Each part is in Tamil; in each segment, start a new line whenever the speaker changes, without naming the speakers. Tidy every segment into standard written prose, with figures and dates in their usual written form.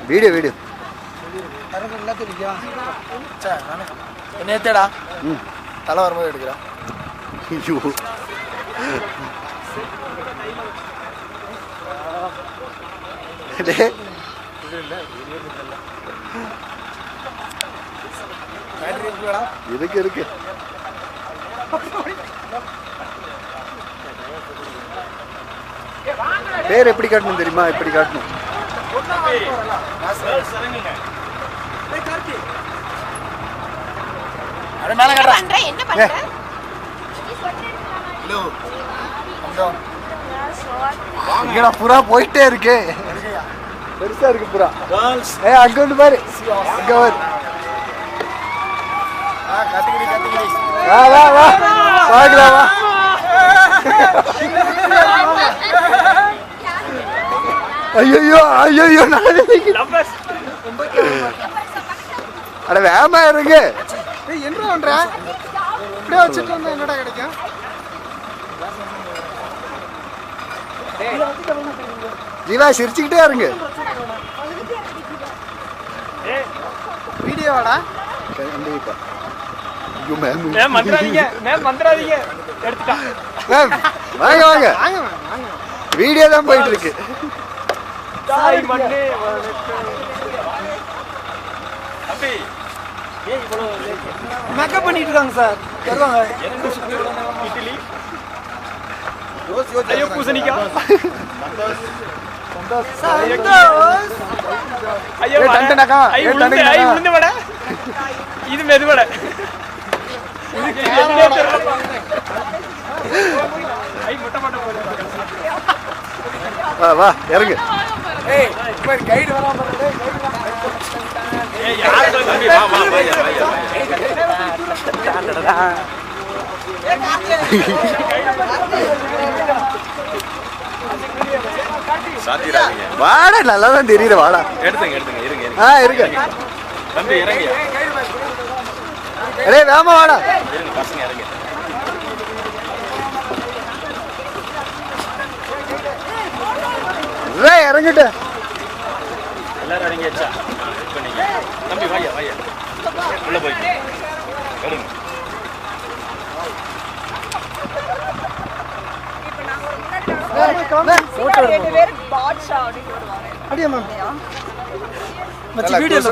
வீடியோ வீடியோ
நேத்தேடா தலை வரும்போது எடுக்கிறேன்.
ஐயோ இருக்கு இருக்கு. பேர் எப்படி காட்டணும் தெரியுமா? இப்படி காட்டணும். புறா போயிட்டே இருக்கு. பெருசா இருக்கு புறா. அங்க ஒண்ணு பாரு. அங்க பாரு. வா வா வா பாக்கலாம் வா. ஐயோ ஐயோ அட வேமா இருக்கு.
என்ன பண்ற? இப்படியே வச்சுட்டு வந்தா என்னடா கிடைக்கும்?
ஜீவா சிரிச்சுக்கிட்டே இருங்க.
வீடியோவாடா?
கண்டிப்பா.
மேம் மந்திராதீங்க, மேம் மந்திராதீங்க. எடுத்துட்டா.
மேம் வாங்க வாங்க. வீடியோ தான் போயிட்டு இருக்கு.
தாய் மண்ணே அபி ஏய் இவ்வளவு மேக்கப் பண்ணிட்டு இருக்காங்க சார். வருவாங்க. இட்லி ரோஸ் ஐயோ பூசணிக்கா சந்தோஷ் ஐயோ தண்டனக்கா ஐ உளுந்து வடை இது மெது வடை இது என்னே தெரியல. ஐ மொட்டை மொட்டை போடு.
வா வா இறங்கு.
ஏய் ஒரு கைடு வரா பாருங்க. ஏய் யார் தம்பி வா வா வா.
சாத்திராதீங்க.
வாடா நல்லா தான் தெரியுது. வாடா
எடுத்துங்க எடுத்துங்க இருங்க இருங்க.
இருங்க
தம்பி இறங்க.
ஏய் வேமா வாடா.
இருங்க பசங்க இறங்க.
ஏய் இறங்கிட்டு.
எல்லாரும் இறங்கியாச்சா? வெயிட் பண்ணீங்க. தம்பி வாயா வாயா. உள்ள போய். எடுங்க.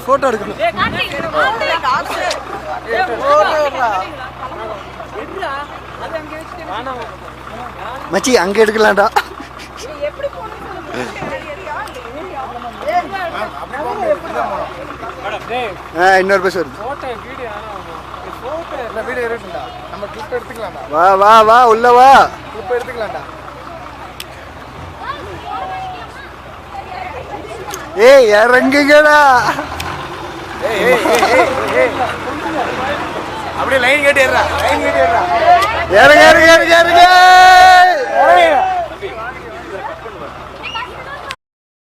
போட்டோ எடுக்கணும்.
மச்சி அங்க எடுக்கலாம்டா. இன்னொரு பஸ் வருது. வா வா வா உள்ள வா. ஏய் இறங்குங்கடா.
அப்படியே லைன் கேட்டு ஏறா.
இறங்க இறங்க இறங்க இறங்க.